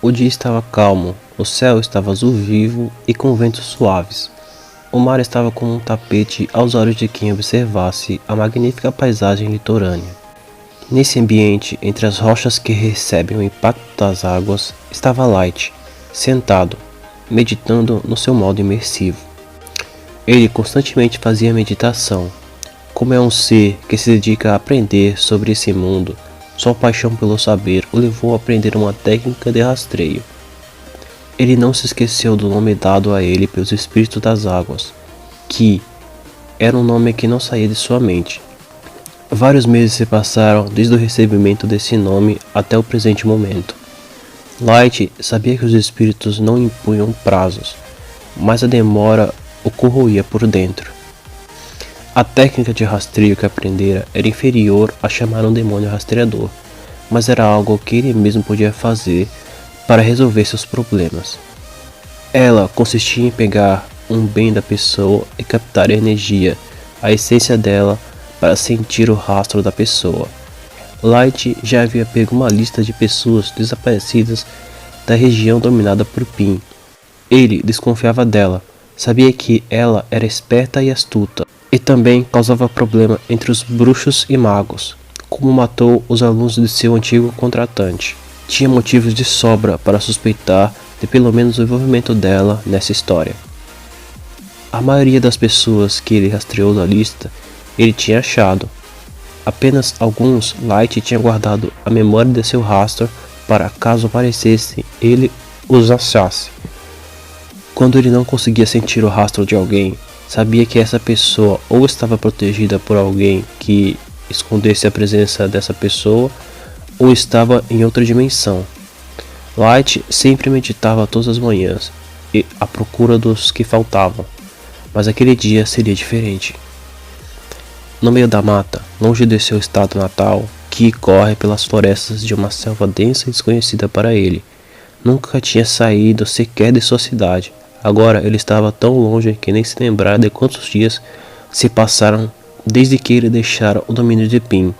O dia estava calmo, o céu estava azul vivo e com ventos suaves. O mar estava como um tapete aos olhos de quem observasse a magnífica paisagem litorânea. Nesse ambiente, entre as rochas que recebem o impacto das águas, estava Light, sentado, meditando no seu modo imersivo. Ele constantemente fazia meditação. Como é um ser que se dedica a aprender sobre esse mundo, sua paixão pelo saber o levou a aprender uma técnica de rastreio. Ele não se esqueceu do nome dado a ele pelos espíritos das águas, que era um nome que não saía de sua mente. Vários meses se passaram desde o recebimento desse nome até o presente momento. Light sabia que os espíritos não impunham prazos, mas a demora o corroía por dentro. A técnica de rastreio que aprendera era inferior a chamar um demônio rastreador, mas era algo que ele mesmo podia fazer para resolver seus problemas. Ela consistia em pegar um bem da pessoa e captar a energia, a essência dela, para sentir o rastro da pessoa. Light já havia pego uma lista de pessoas desaparecidas da região dominada por Pin. Ele desconfiava dela, sabia que ela era esperta e astuta, e também causava problema entre os bruxos e magos, como matou os alunos de seu antigo contratante. Tinha motivos de sobra para suspeitar de pelo menos o envolvimento dela nessa história. A maioria das pessoas que ele rastreou da lista, ele tinha achado. Apenas alguns Light tinha guardado a memória de seu rastro para caso aparecesse ele os achasse. Quando ele não conseguia sentir o rastro de alguém, sabia que essa pessoa ou estava protegida por alguém que escondesse a presença dessa pessoa, ou estava em outra dimensão. Light sempre meditava todas as manhãs, à procura dos que faltavam, mas aquele dia seria diferente. No meio da mata, longe de seu estado natal, Ki corre pelas florestas de uma selva densa e desconhecida para ele. Nunca tinha saído sequer de sua cidade. Agora ele estava tão longe que nem se lembrara de quantos dias se passaram desde que ele deixara o domínio de Pin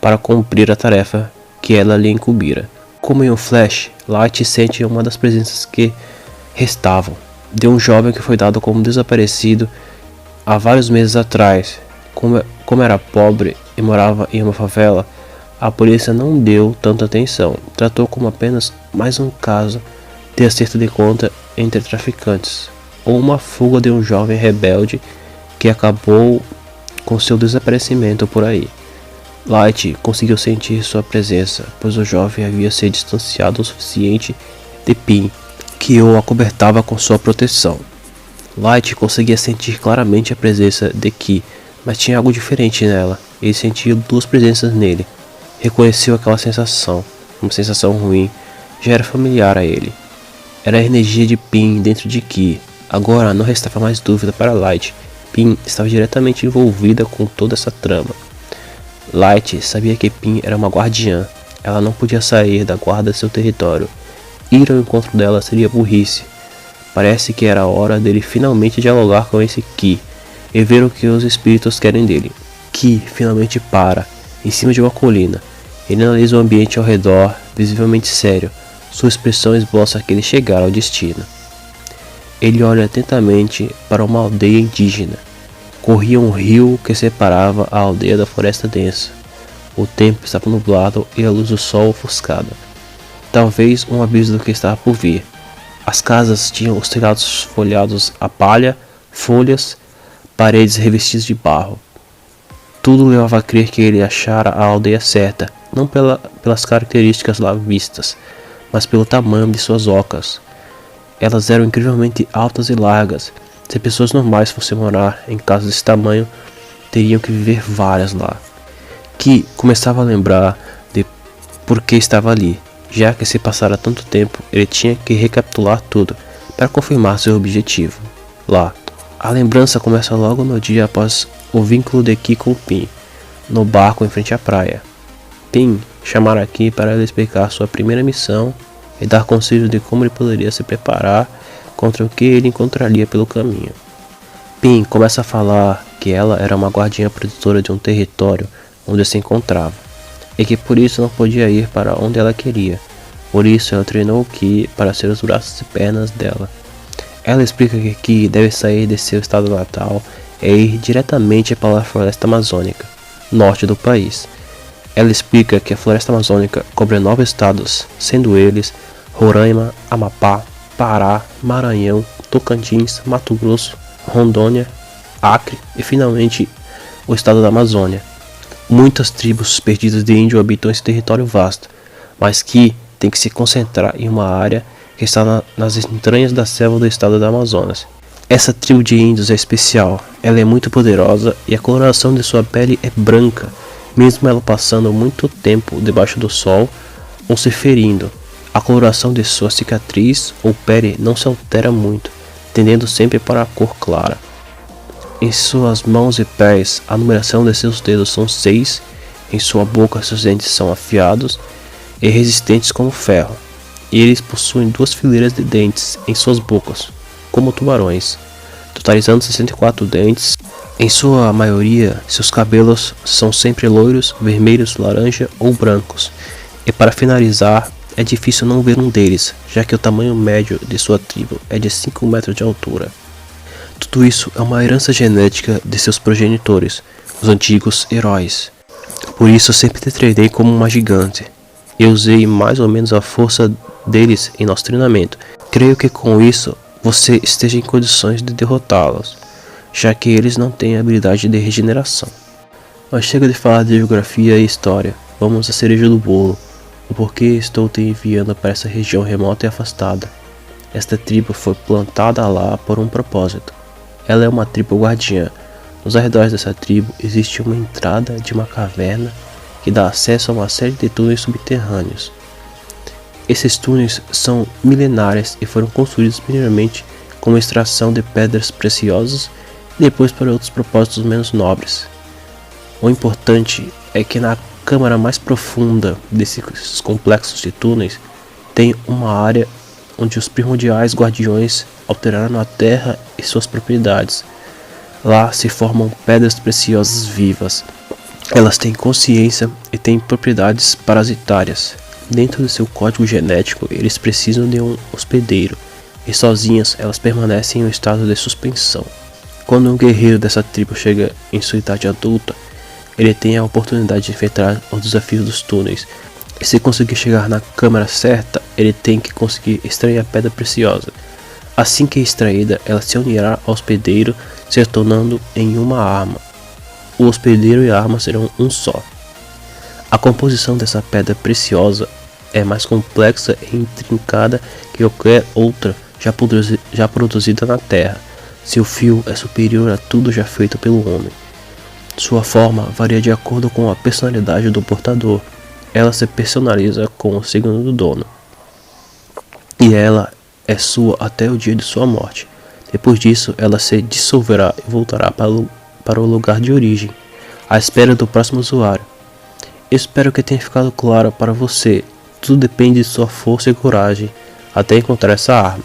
para cumprir a tarefa que ela lhe incumbira. Como em um flash, Light sente uma das presenças que restavam, de um jovem que foi dado como desaparecido há vários meses atrás. Como era pobre e morava em uma favela, a polícia não deu tanta atenção, tratou como apenas mais um caso de acerto de conta entre traficantes, ou uma fuga de um jovem rebelde que acabou com seu desaparecimento por aí. Light conseguiu sentir sua presença, pois o jovem havia se distanciado o suficiente de Pin, que o acobertava com sua proteção. Light conseguia sentir claramente a presença de Ki, mas tinha algo diferente nela. Ele sentiu duas presenças nele. Reconheceu aquela sensação, uma sensação ruim, já era familiar a ele. Era a energia de Pin dentro de Ki. Agora não restava mais dúvida para Light. Pin estava diretamente envolvida com toda essa trama. Light sabia que Pin era uma guardiã. Ela não podia sair da guarda de seu território. Ir ao encontro dela seria burrice. Parece que era a hora dele finalmente dialogar com esse Ki e ver o que os espíritos querem dele. Ki finalmente para, em cima de uma colina. Ele analisa o ambiente ao redor, visivelmente sério. Sua expressão esboça que ele chegara ao destino. Ele olha atentamente para uma aldeia indígena. Corria um rio que separava a aldeia da floresta densa. O tempo estava nublado e a luz do sol ofuscada. Talvez um aviso do que estava por vir. As casas tinham os telhados folhados a palha, folhas, paredes revestidas de barro. Tudo levava a crer que ele achara a aldeia certa, não pelas características lá vistas, mas pelo tamanho de suas ocas. Elas eram incrivelmente altas e largas. Se pessoas normais fossem morar em casas desse tamanho, teriam que viver várias lá. Ki começava a lembrar de por que estava ali. Já que se passara tanto tempo, ele tinha que recapitular tudo para confirmar seu objetivo. Lá, a lembrança começa logo no dia após o vínculo de Ki com Pin, no barco em frente à praia. Pin chamara Ki para ele explicar sua primeira missão e dar conselhos de como ele poderia se preparar contra o que ele encontraria pelo caminho. Pin começa a falar que ela era uma guardiã protetora de um território onde se encontrava, e que por isso não podia ir para onde ela queria. Por isso ela treinou o Ki para ser os braços e pernas dela. Ela explica que Ki deve sair de seu estado natal e ir diretamente para a floresta amazônica, norte do país. Ela explica que a floresta amazônica cobre 9 estados, sendo eles Roraima, Amapá, Pará, Maranhão, Tocantins, Mato Grosso, Rondônia, Acre e finalmente o estado da Amazônia. Muitas tribos perdidas de índio habitam esse território vasto, mas que tem que se concentrar em uma área que está nas entranhas da selva do estado do Amazonas. Essa tribo de índios é especial, ela é muito poderosa e a coloração de sua pele é branca, mesmo ela passando muito tempo debaixo do sol ou se ferindo. A coloração de sua cicatriz ou pele não se altera muito, tendendo sempre para a cor clara. Em suas mãos e pés, a numeração de seus dedos são 6, em sua boca seus dentes são afiados e resistentes como ferro, e eles possuem 2 fileiras de dentes em suas bocas, como tubarões, totalizando 64 dentes. Em sua maioria, seus cabelos são sempre loiros, vermelhos, laranja ou brancos, e para finalizar, é difícil não ver um deles, já que o tamanho médio de sua tribo é de 5 metros de altura. Tudo isso é uma herança genética de seus progenitores, os antigos heróis. Por isso eu sempre te treinei como uma gigante. Eu usei mais ou menos a força deles em nosso treinamento. Creio que com isso você esteja em condições de derrotá-los, já que eles não têm habilidade de regeneração. Mas chega de falar de geografia e história, vamos à cereja do bolo, o porquê estou te enviando para essa região remota e afastada. Esta tribo foi plantada lá por um propósito. Ela é uma tribo guardiã. Nos arredores dessa tribo existe uma entrada de uma caverna que dá acesso a uma série de túneis subterrâneos. Esses túneis são milenares e foram construídos primeiramente como extração de pedras preciosas e depois para outros propósitos menos nobres. O importante é que na câmara mais profunda desses complexos de túneis tem uma área onde os primordiais guardiões alteraram a terra e suas propriedades. Lá se formam pedras preciosas vivas. Elas têm consciência e têm propriedades parasitárias. Dentro de seu código genético, eles precisam de um hospedeiro, e sozinhas elas permanecem em um estado de suspensão. Quando um guerreiro dessa tribo chega em sua idade adulta, ele tem a oportunidade de enfrentar os desafios dos túneis. E se conseguir chegar na câmara certa, ele tem que conseguir extrair a pedra preciosa. Assim que extraída, ela se unirá ao hospedeiro, se tornando em uma arma. O hospedeiro e a arma serão um só. A composição dessa pedra preciosa é mais complexa e intrincada que qualquer outra já produzida na Terra. Seu fio é superior a tudo já feito pelo homem. Sua forma varia de acordo com a personalidade do portador. Ela se personaliza com o signo do dono. E ela é sua até o dia de sua morte. Depois disso, ela se dissolverá e voltará para o lugar de origem, à espera do próximo usuário. Espero que tenha ficado claro para você. Tudo depende de sua força e coragem até encontrar essa arma.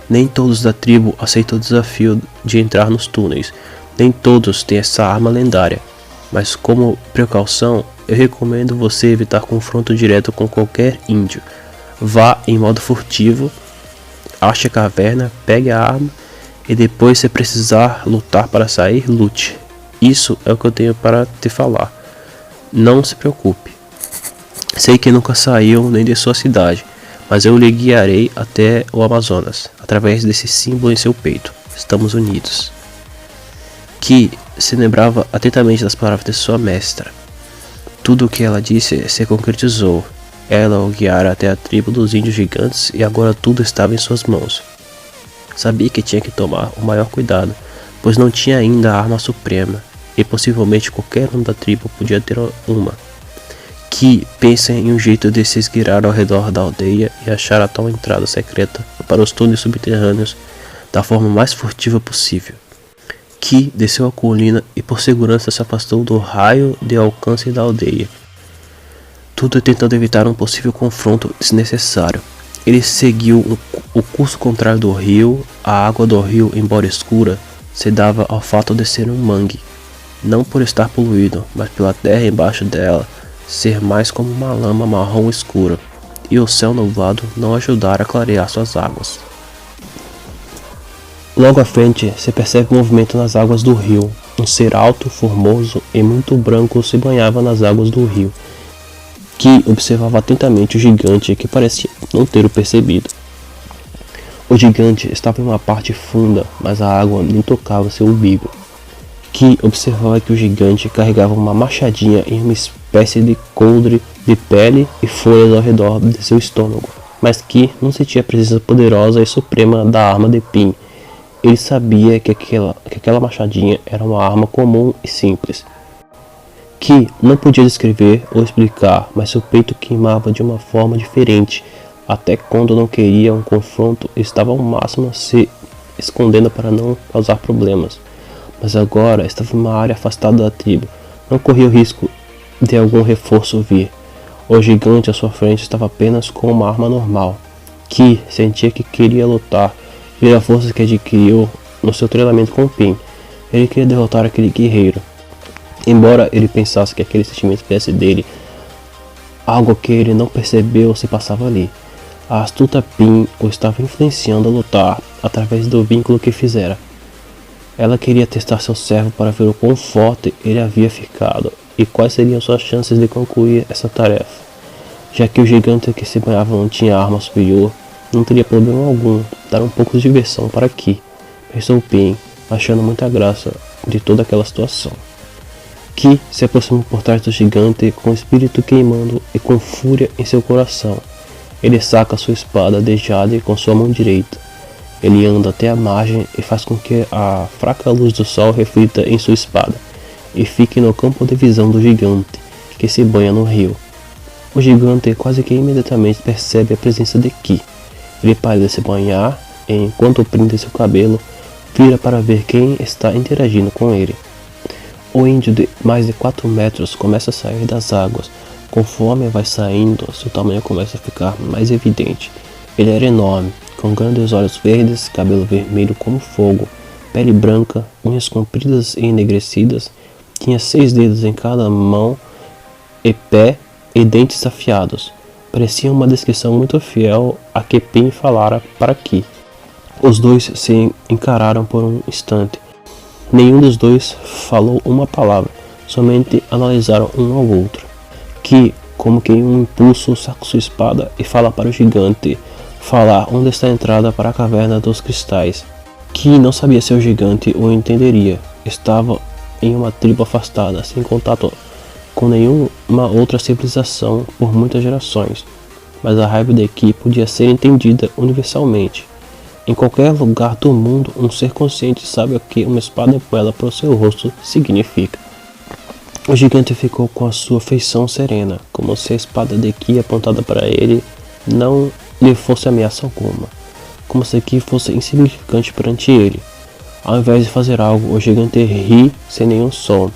Nem todos da tribo aceitam o desafio de entrar nos túneis. Nem todos têm essa arma lendária. Mas como precaução, eu recomendo você evitar confronto direto com qualquer índio. Vá em modo furtivo, ache a caverna, pegue a arma e depois, se precisar lutar para sair, lute. Isso é o que eu tenho para te falar. Não se preocupe. Sei que nunca saiu nem de sua cidade, mas eu lhe guiarei até o Amazonas, através desse símbolo em seu peito. Estamos unidos. Ki se lembrava atentamente das palavras de sua mestra. Tudo o que ela disse se concretizou. Ela o guiara até a tribo dos índios gigantes e agora tudo estava em suas mãos. Sabia que tinha que tomar o maior cuidado, pois não tinha ainda a arma suprema, e possivelmente qualquer um da tribo podia ter uma. Ki pensa em um jeito de se esgueirar ao redor da aldeia e achar a tal entrada secreta para os túneis subterrâneos da forma mais furtiva possível. Ki desceu a colina e por segurança se afastou do raio de alcance da aldeia. Tudo tentando evitar um possível confronto desnecessário. Ele seguiu o curso contrário do rio. A água do rio, embora escura, se dava ao fato de ser um mangue. Não por estar poluído, mas pela terra embaixo dela ser mais como uma lama marrom escura. e o céu nublado não ajudaram a clarear suas águas. Logo à frente, se percebe movimento nas águas do rio. Um ser alto, formoso e muito branco se banhava nas águas do rio, que observava atentamente o gigante que parecia não ter o percebido. O gigante estava em uma parte funda, mas a água nem tocava seu umbigo. Que observava que o gigante carregava uma machadinha em uma espécie de coldre de pele e folhas ao redor de seu estômago, mas que não sentia a presença poderosa e suprema da arma de Pin. Ele sabia que aquela machadinha era uma arma comum e simples, que não podia descrever ou explicar, mas seu peito queimava de uma forma diferente. Até quando não queria um confronto, estava ao máximo se escondendo para não causar problemas. Mas agora estava em uma área afastada da tribo. Não corria o risco de algum reforço vir. O gigante à sua frente estava apenas com uma arma normal. Ki sentia que queria lutar, ver a força que adquiriu no seu treinamento com Pin. Ele queria derrotar aquele guerreiro. Embora ele pensasse que aquele sentimento viesse dele, algo que ele não percebeu se passava ali. A astuta Pin o estava influenciando a lutar através do vínculo que fizera. Ela queria testar seu servo para ver o quão forte ele havia ficado e quais seriam suas chances de concluir essa tarefa. Já que o gigante que se banhava não tinha arma superior, não teria problema algum dar um pouco de diversão para Ki, pensou Pin, achando muita graça de toda aquela situação. Ki se aproximou por trás do gigante com o espírito queimando e com fúria em seu coração. Ele saca sua espada de jade com sua mão direita. Ele anda até a margem e faz com que a fraca luz do sol reflita em sua espada e fique no campo de visão do gigante, que se banha no rio. O gigante quase que imediatamente percebe a presença de Ki. Ele para de se banhar e, enquanto prende seu cabelo, vira para ver quem está interagindo com ele. O índio de mais de 4 metros começa a sair das águas. Conforme vai saindo, seu tamanho começa a ficar mais evidente. Ele era enorme, com grandes olhos verdes, cabelo vermelho como fogo, pele branca, unhas compridas e enegrecidas, tinha 6 dedos em cada mão e pé e dentes afiados. Parecia uma descrição muito fiel a que Pin falara para Ki. Os dois se encararam por um instante. Nenhum dos dois falou uma palavra, somente analisaram um ao outro. Ki, como que em um impulso, saca sua espada e fala para o gigante falar onde está a entrada para a caverna dos cristais. Ki não sabia se o gigante o entenderia. Estava em uma tribo afastada, sem contato com nenhuma outra civilização por muitas gerações, mas a raiva de Ki podia ser entendida universalmente. Em qualquer lugar do mundo, um ser consciente sabe o que uma espada empunhada para o seu rosto significa. O gigante ficou com a sua feição serena, como se a espada de Ki apontada para ele não lhe fosse ameaça alguma, como se Ki fosse insignificante perante ele. Ao invés de fazer algo, o gigante ri sem nenhum som,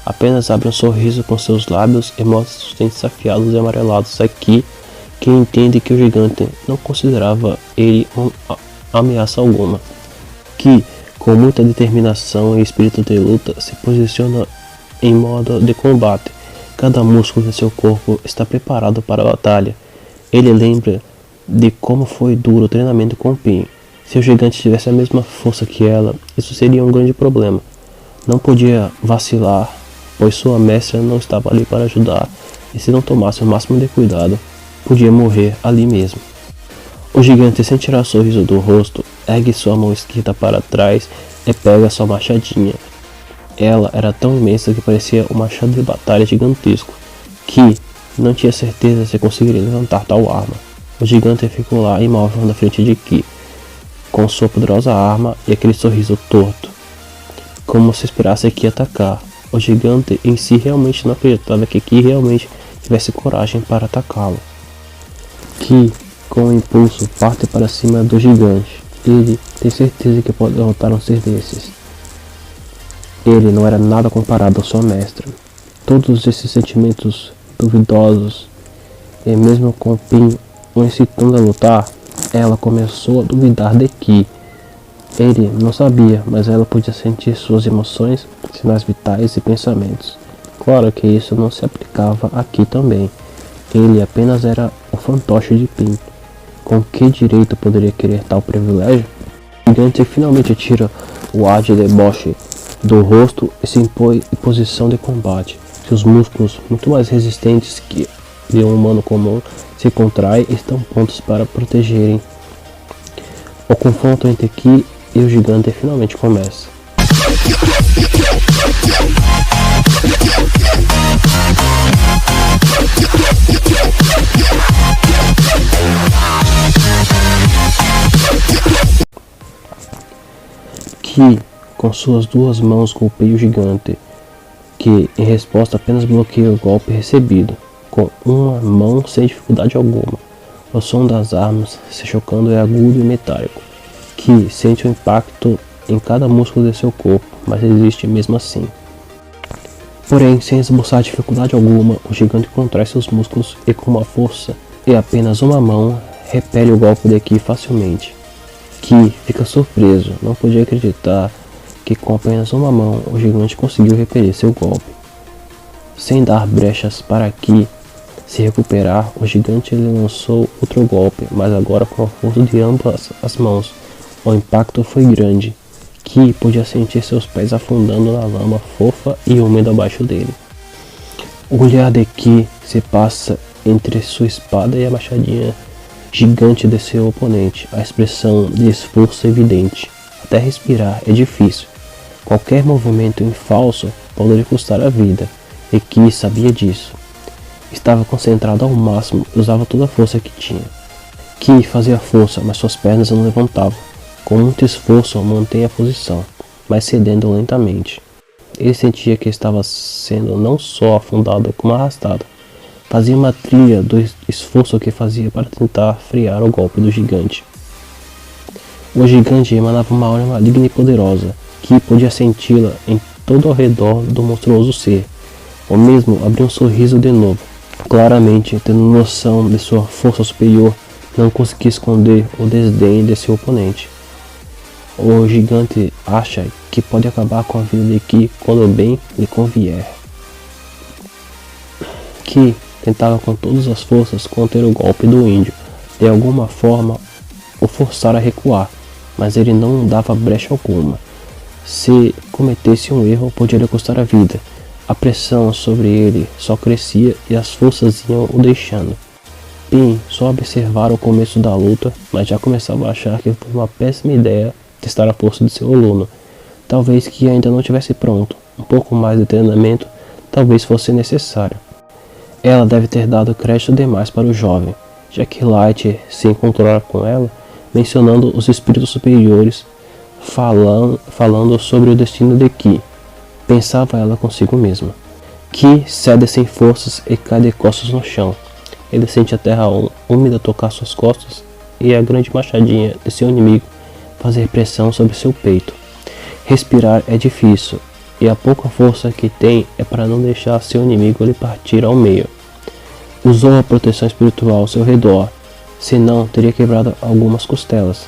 apenas abre um sorriso com seus lábios e mostra seus dentes afiados e amarelados a Ki, que entende que o gigante não considerava ele uma ameaça alguma. Ki, com muita determinação e espírito de luta, se posiciona em modo de combate. Cada músculo de seu corpo está preparado para a batalha. Ele lembra de como foi duro o treinamento com Pin. Se o gigante tivesse a mesma força que ela, isso seria um grande problema. Não podia vacilar, pois sua mestra não estava ali para ajudar, e se não tomasse o máximo de cuidado, podia morrer ali mesmo. O gigante, sem tirar o sorriso do rosto, ergue sua mão esquerda para trás e pega sua machadinha. Ela era tão imensa que parecia um machado de batalha gigantesco, que não tinha certeza se conseguiria levantar tal arma. O gigante ficou lá imóvel na frente de Ki, com sua poderosa arma e aquele sorriso torto, como se esperasse Ki atacar. O gigante em si realmente não acreditava que Ki realmente tivesse coragem para atacá-lo. Ki, com um impulso, parte para cima do gigante. Ele tem certeza que pode derrotar um ser desses. Ele não era nada comparado à sua mestra. Todos esses sentimentos duvidosos, e mesmo com Pin o incitando a lutar, ela começou a duvidar de Ki. Ele não sabia, mas ela podia sentir suas emoções, sinais vitais e pensamentos. Claro que isso não se aplicava a Ki também. Ele apenas era o fantoche de Pim. Com que direito poderia querer tal privilégio? O gigante finalmente tira o ar de deboche do rosto e se impõe em posição de combate. Seus músculos, muito mais resistentes que de um humano comum, se contraem e estão prontos para protegerem. O confronto entre Ki e o gigante finalmente começa. Ki, com suas duas mãos, golpeia o gigante, que em resposta apenas bloqueia o golpe recebido, com uma mão sem dificuldade alguma. O som das armas se chocando é agudo e metálico. Ki sente o impacto em cada músculo de seu corpo, mas resiste mesmo assim. Porém, sem esboçar dificuldade alguma, o gigante contrai seus músculos e com uma força e apenas uma mão, repele o golpe de Ki facilmente. Ki fica surpreso, não podia acreditar que com apenas uma mão o gigante conseguiu repelir seu golpe. Sem dar brechas para Ki se recuperar, o gigante lhe lançou outro golpe, mas agora com a força de ambas as mãos. O impacto foi grande. Ki podia sentir seus pés afundando na lama fofa e úmida abaixo dele. O olhar de Ki se passa entre sua espada e a machadinha gigante de seu oponente, a expressão de esforço evidente. Até respirar é difícil. Qualquer movimento em falso pode lhe custar a vida, e Ki sabia disso. Estava concentrado ao máximo e usava toda a força que tinha. Ki fazia força, mas suas pernas não levantavam. Com muito esforço mantém a posição, mas cedendo lentamente. Ele sentia que estava sendo não só afundado como arrastado. Fazia uma trilha do esforço que fazia para tentar frear o golpe do gigante. O gigante emanava uma aura maligna e poderosa, que podia senti-la em todo ao redor do monstruoso ser. O mesmo abriu um sorriso de novo. Claramente, tendo noção de sua força superior, não conseguia esconder o desdém de seu oponente. O gigante acha que pode acabar com a vida de Ki quando bem lhe convier. Ki tentava com todas as forças conter o golpe do índio, de alguma forma o forçar a recuar, mas ele não dava brecha alguma. Se cometesse um erro, podia lhe custar a vida. A pressão sobre ele só crescia e as forças iam o deixando. Pim só observara o começo da luta, mas já começava a achar que foi uma péssima ideia testar a força de seu aluno. Talvez que ainda não estivesse pronto. Um pouco mais de treinamento talvez fosse necessário. Ela deve ter dado crédito demais para o jovem, já que Light se encontrara com ela, mencionando os espíritos superiores, falando sobre o destino de Ki. Pensava ela consigo mesma. Ki cede sem forças e cai de costas no chão. Ele sente a terra úmida tocar suas costas e a grande machadinha de seu inimigo fazer pressão sobre seu peito. Respirar é difícil, e a pouca força que tem é para não deixar seu inimigo lhe partir ao meio. Usou a proteção espiritual ao seu redor, senão teria quebrado algumas costelas.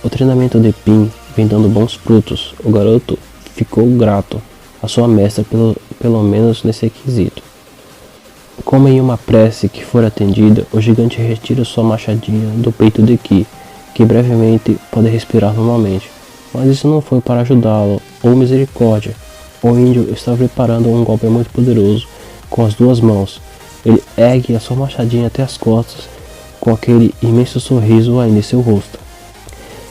O treinamento de Pim vem dando bons frutos. O garoto ficou grato à sua mestra pelo menos nesse quesito. Como em uma prece que for atendida, o gigante retira sua machadinha do peito de Ki, que brevemente pode respirar normalmente. Mas isso não foi para ajudá-lo ou misericórdia. O índio estava preparando um golpe muito poderoso com as duas mãos. Ele ergue a sua machadinha até as costas, com aquele imenso sorriso ainda em seu rosto.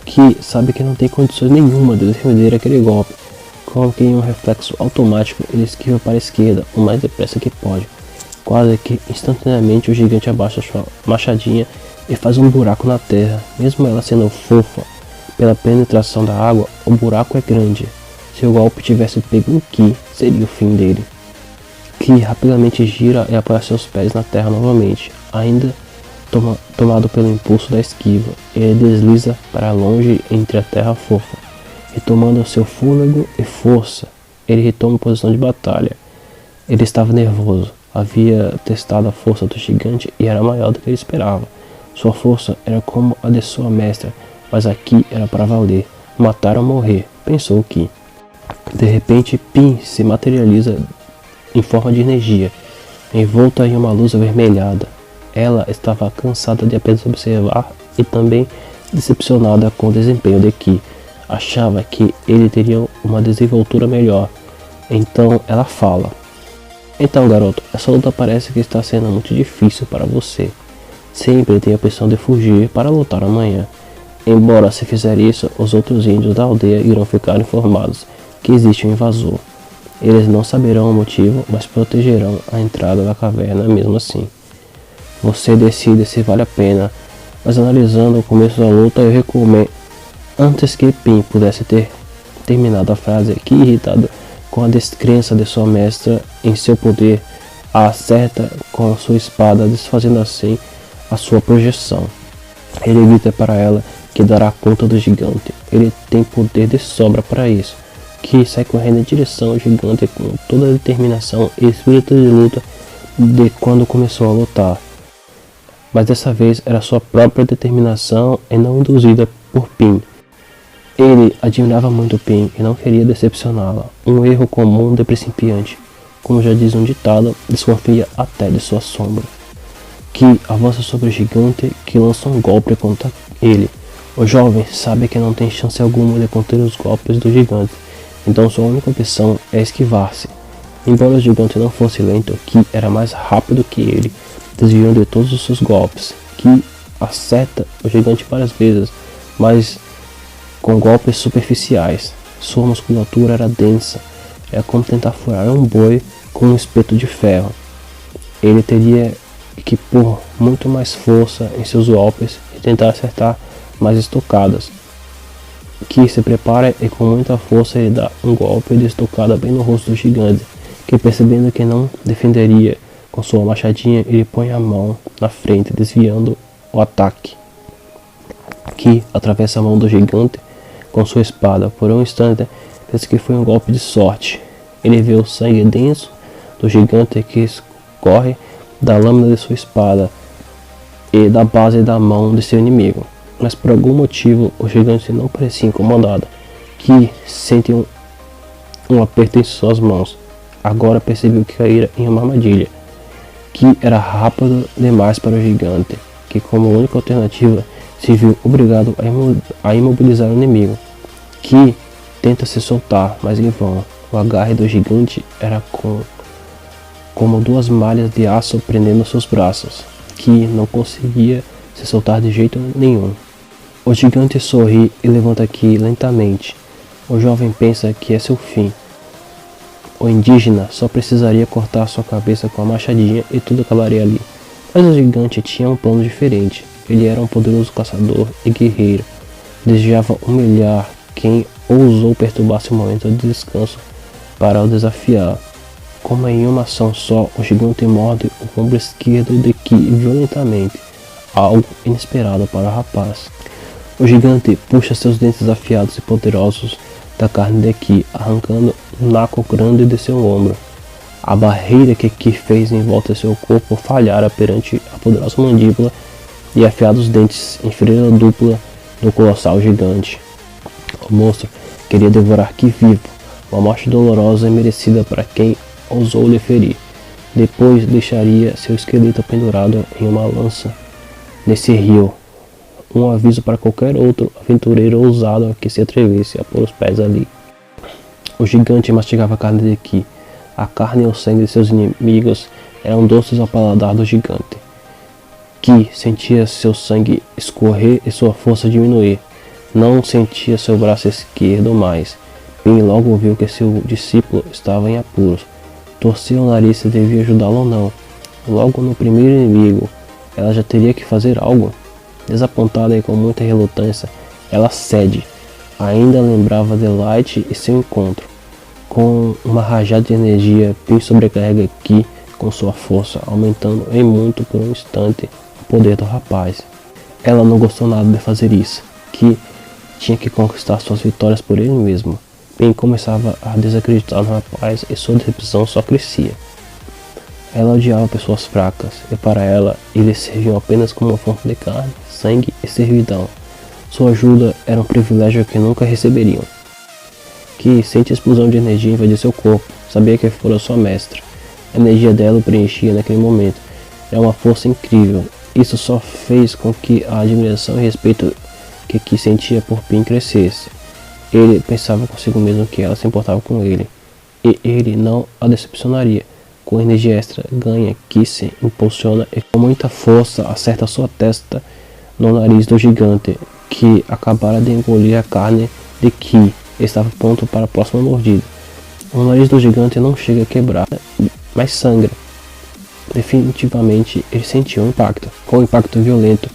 Ki sabe que não tem condições nenhuma de defender aquele golpe. Como que em um reflexo automático ele esquiva para a esquerda o mais depressa que pode. Quase que instantaneamente o gigante abaixa sua machadinha e faz um buraco na terra. Mesmo ela sendo fofa pela penetração da água, o buraco é grande. Se o golpe tivesse pego em Ki, seria o fim dele. Ki rapidamente gira e apoia seus pés na terra novamente, ainda tomado pelo impulso da esquiva. Ele desliza para longe entre a terra fofa. Retomando seu fôlego e força, ele retoma a posição de batalha. Ele estava nervoso. Havia testado a força do gigante e era maior do que ele esperava. Sua força era como a de sua mestra, mas aqui era para valer. Matar ou morrer, pensou Ki. De repente, Pim se materializa em forma de energia, envolta em uma luz avermelhada. Ela estava cansada de apenas observar e também decepcionada com o desempenho de Ki. Achava que ele teria uma desenvoltura melhor. Então ela fala: então, garoto, essa luta parece que está sendo muito difícil para você. Sempre tem a opção de fugir para lutar amanhã. Embora se fizer isso, os outros índios da aldeia irão ficar informados que existe um invasor. Eles não saberão o motivo, mas protegerão a entrada da caverna mesmo assim. Você decide se vale a pena, mas analisando o começo da luta, eu recomendo. Antes que Pin pudesse ter terminado a frase, que irritado com a descrença de sua mestra em seu poder, a acerta com sua espada, desfazendo assim a sua projeção. Ele grita para ela que dará conta do gigante. Ele tem poder de sobra para isso. Que sai correndo em direção ao gigante com toda a determinação e espírito de luta de quando começou a lutar. Mas dessa vez era sua própria determinação e não induzida por Pin. Ele admirava muito Pin e não queria decepcioná-la, um erro comum de principiante. Como já diz um ditado, desconfia até de sua sombra. Ki avança sobre o gigante, que lança um golpe contra ele. O jovem sabe que não tem chance alguma de conter os golpes do gigante, então sua única opção é esquivar-se. Embora o gigante não fosse lento, Ki era mais rápido que ele, desviando de todos os seus golpes. Ki acerta o gigante várias vezes, mas com golpes superficiais. Sua musculatura era densa, é como tentar furar um boi com um espeto de ferro. Ele teria que pôr muito mais força em seus golpes e tentar acertar mais estocadas. Ki se prepara e com muita força ele dá um golpe de estocada bem no rosto do gigante, que percebendo que não defenderia com sua machadinha, ele põe a mão na frente, desviando o ataque. Ki atravessa a mão do gigante com sua espada. Por um instante, pensa que foi um golpe de sorte. Ele vê o sangue denso do gigante que escorre da lâmina de sua espada e da base da mão de seu inimigo. Mas por algum motivo, o gigante não parecia incomodado. Ki sente um aperto em suas mãos. Agora percebeu que caíra em uma armadilha. Ki era rápido demais para o gigante, que como única alternativa se viu obrigado a imobilizar o inimigo. Ki tenta se soltar, mas em vão. O agarre do gigante era como duas malhas de aço prendendo seus braços. Ki não conseguia se soltar de jeito nenhum. O gigante sorri e levanta Ki lentamente. O jovem pensa que é seu fim. O indígena só precisaria cortar sua cabeça com a machadinha e tudo acabaria ali. Mas o gigante tinha um plano diferente. Ele era um poderoso caçador e guerreiro. Desejava humilhar quem ousou perturbar seu momento de descanso para o desafiar. Como em uma ação só, o gigante morde o ombro esquerdo de Ki violentamente, algo inesperado para o rapaz. O gigante puxa seus dentes afiados e poderosos da carne de Ki, arrancando um naco grande de seu ombro. A barreira que Ki fez em volta de seu corpo falhara perante a poderosa mandíbula e afiados dentes em fileira dupla do colossal gigante. O monstro queria devorar Ki vivo, uma morte dolorosa e merecida para quem ousou lhe ferir. Depois deixaria seu esqueleto pendurado em uma lança nesse rio, um aviso para qualquer outro aventureiro ousado que se atrevesse a pôr os pés ali. O gigante mastigava a carne de Ki. A carne e o sangue de seus inimigos eram doces ao paladar do gigante. Ki sentia seu sangue escorrer e sua força diminuir. Não sentia seu braço esquerdo mais. Pin logo viu que seu discípulo estava em apuros. Torcia o nariz se devia ajudá-lo ou não. Logo no primeiro inimigo, ela já teria que fazer algo. Desapontada e com muita relutância, ela cede. Ainda lembrava de Light e seu encontro. Com uma rajada de energia, Pin sobrecarrega Ki com sua força, aumentando em muito por um instante o poder do rapaz. Ela não gostou nada de fazer isso. Ki tinha que conquistar suas vitórias por ele mesmo. Pin começava a desacreditar no rapaz e sua decepção só crescia. Ela odiava pessoas fracas, e para ela, eles serviam apenas como uma fonte de carne, sangue e servidão. Sua ajuda era um privilégio que nunca receberiam. Ki sente a explosão de energia invadir seu corpo, sabia que fora sua mestra. A energia dela o preenchia naquele momento. é uma força incrível. Isso só fez com que a admiração e respeito que Ki sentia por Pin crescesse. Ele pensava consigo mesmo que ela se importava com ele, e ele não a decepcionaria. Com energia extra ganha, Ki se impulsiona e com muita força acerta sua testa no nariz do gigante, que acabara de engolir a carne de Ki. Estava pronto para a próxima mordida. O nariz do gigante não chega a quebrar, mas sangra. Definitivamente ele sentiu um impacto. Com o impacto violento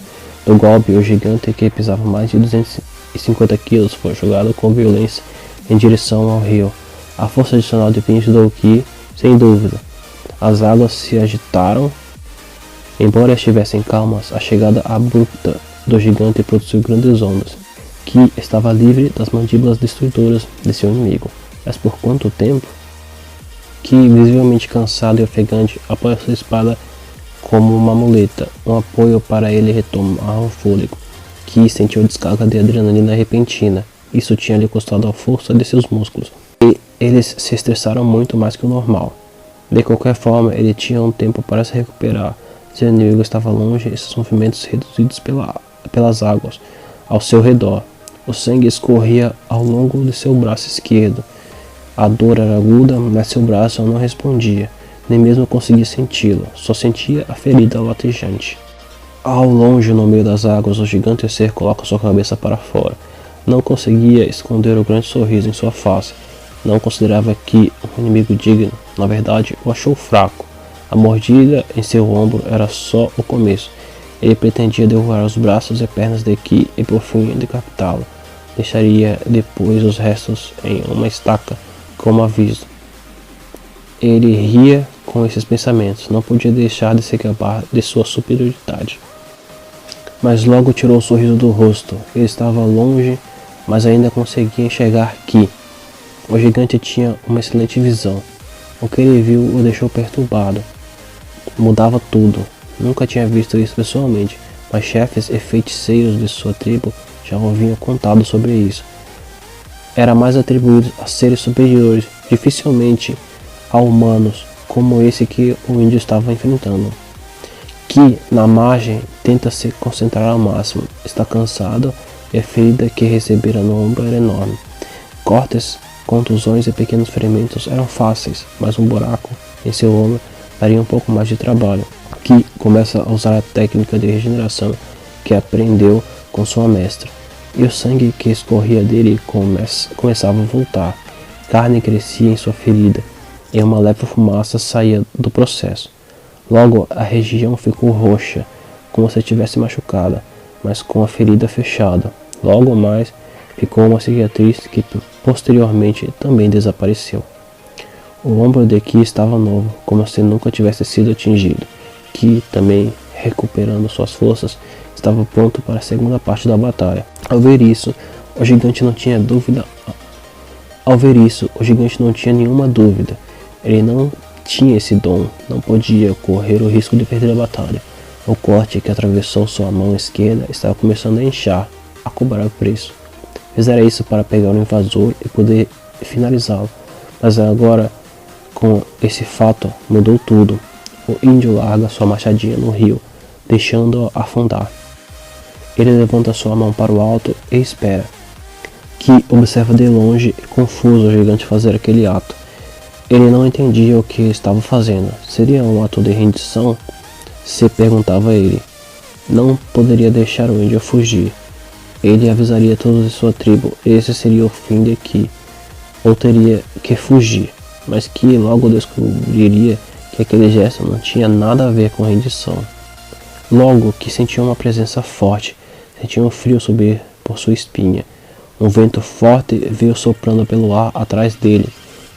do golpe, o gigante, que pesava mais de 250 quilos, foi jogado com violência em direção ao rio. A força adicional de Pin ajudou Ki, sem dúvida. As águas se agitaram. Embora estivessem calmas, a chegada abrupta do gigante produziu grandes ondas. Ki estava livre das mandíbulas destruidoras de seu inimigo. Mas por quanto tempo? Ki, visivelmente cansado e ofegante, apoia sua espada como uma muleta, um apoio para ele retomar o fôlego. Ki sentiu descarga de adrenalina repentina. Isso tinha lhe custado a força de seus músculos, e eles se estressaram muito mais que o normal. De qualquer forma, ele tinha um tempo para se recuperar. Seu inimigo estava longe e seus movimentos reduzidos pelas águas ao seu redor. O sangue escorria ao longo de seu braço esquerdo. A dor era aguda, mas seu braço não respondia, nem mesmo conseguia senti-lo, só sentia a ferida latejante. Ao longe, no meio das águas, o gigante ser coloca sua cabeça para fora. Não conseguia esconder o grande sorriso em sua face. Não considerava que um inimigo digno, na verdade, o achou fraco. A mordida em seu ombro era só o começo. Ele pretendia derrubar os braços e pernas de Ki e por fim decapitá-lo. Deixaria depois os restos em uma estaca como aviso. Ele ria com esses pensamentos, não podia deixar de se gabar de sua superioridade. Mas logo tirou o sorriso do rosto. Ele estava longe, mas ainda conseguia enxergar Ki. O gigante tinha uma excelente visão. O que ele viu o deixou perturbado. Mudava tudo. Nunca tinha visto isso pessoalmente, mas chefes e feiticeiros de sua tribo já haviam contado sobre isso. Era mais atribuído a seres superiores, dificilmente a humanos, como esse que o índio estava enfrentando. Ki, na margem, tenta se concentrar ao máximo. Está cansado e a ferida que recebera no ombro era enorme. Cortes, contusões e pequenos ferimentos eram fáceis, mas um buraco em seu ombro daria um pouco mais de trabalho. Ki começa a usar a técnica de regeneração que aprendeu com sua mestra, e o sangue que escorria dele começava a voltar. Carne crescia em sua ferida, e uma leve fumaça saía do processo. Logo a região ficou roxa, como se tivesse machucada, mas com a ferida fechada. Logo mais ficou uma cicatriz que posteriormente também desapareceu. O ombro de Ki estava novo, como se nunca tivesse sido atingido. Ki, também recuperando suas forças, estava pronto para a segunda parte da batalha. Ao ver isso, o gigante não tinha nenhuma dúvida. Ele não tinha esse dom, não podia correr o risco de perder a batalha. O corte que atravessou sua mão esquerda estava começando a inchar, a cobrar o preço. Fizera isso para pegar o invasor e poder finalizá-lo, mas agora, com esse fato, mudou tudo. O índio larga sua machadinha no rio, deixando-o afundar. Ele levanta sua mão para o alto e espera. Ki observa de longe e confuso o gigante fazer aquele ato. Ele não entendia o que estava fazendo. Seria um ato de rendição? Se perguntava ele. Não poderia deixar o índio fugir. Ele avisaria todos de sua tribo. Esse seria o fim de Ki. Ou teria que fugir. Mas Ki logo descobriria que aquele gesto não tinha nada a ver com rendição. Logo que sentiu uma presença forte, sentiu um frio subir por sua espinha. Um vento forte veio soprando pelo ar atrás dele.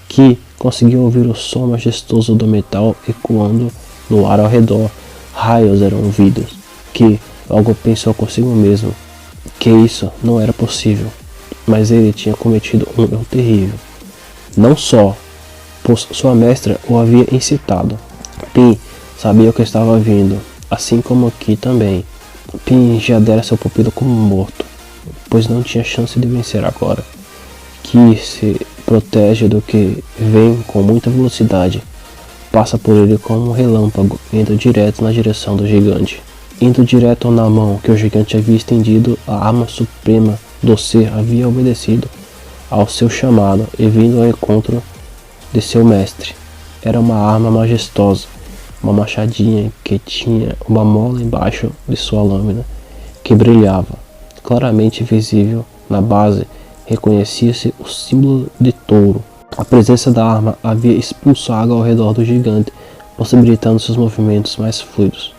Ki conseguiu ouvir o som majestoso do metal ecoando no ar ao redor. Raios eram ouvidos. Ki logo pensou consigo mesmo que isso não era possível, mas ele tinha cometido um erro terrível. Não só, pois sua mestra o havia incitado. Pin sabia o que estava vindo, assim como Ki também. Pin já dera seu pupilo como morto, pois não tinha chance de vencer agora. Ki se protege do que vem com muita velocidade. passa por ele como um relâmpago, indo direto na direção do gigante. Indo direto na mão que o gigante havia estendido, a arma suprema do ser havia obedecido ao seu chamado e vindo ao encontro de seu mestre. Era uma arma majestosa, uma machadinha que tinha uma mola embaixo de sua lâmina, que brilhava, claramente visível na base, reconhecia-se o símbolo de touro. A presença da arma havia expulsado ao redor do gigante, possibilitando seus movimentos mais fluidos.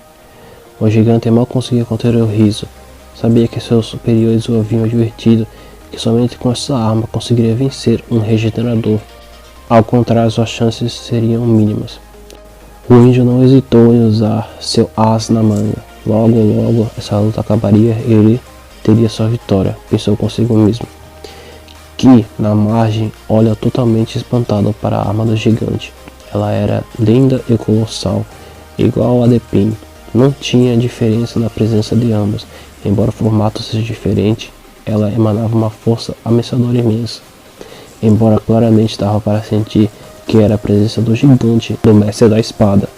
O gigante mal conseguia conter o riso. Sabia que seus superiores o haviam advertido que somente com essa arma conseguiria vencer um regenerador. Ao contrário, suas chances seriam mínimas. O índio não hesitou em usar seu as na manga. Logo, essa luta acabaria e ele teria sua vitória, pensou consigo mesmo. Que, na margem, olha totalmente espantado para a arma do gigante. Ela era linda e colossal, igual a de Pin. Não tinha diferença na presença de ambas. Embora o formato seja diferente, ela emanava uma força ameaçadora imensa. Embora claramente dava para sentir que era a presença do gigante, do mestre da espada.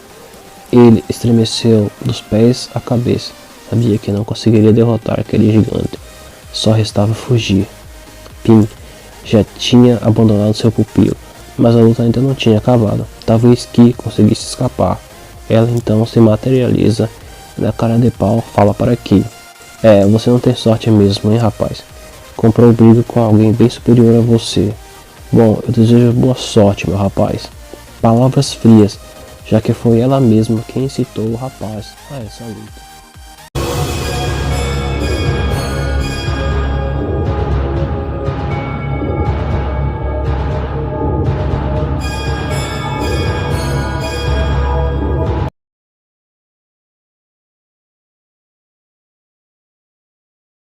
Ele estremeceu dos pés à cabeça. Sabia que não conseguiria derrotar aquele gigante. Só restava fugir. Pin já tinha abandonado seu pupilo, mas a luta ainda não tinha acabado. Talvez Ki conseguisse escapar. Ela então se materializa e na cara de pau fala para Ki. Você não tem sorte mesmo, hein, rapaz? Comprou briga com alguém bem superior a você. Bom, eu desejo boa sorte, meu rapaz. Palavras frias, já que foi ela mesma quem incitou o rapaz a essa luta.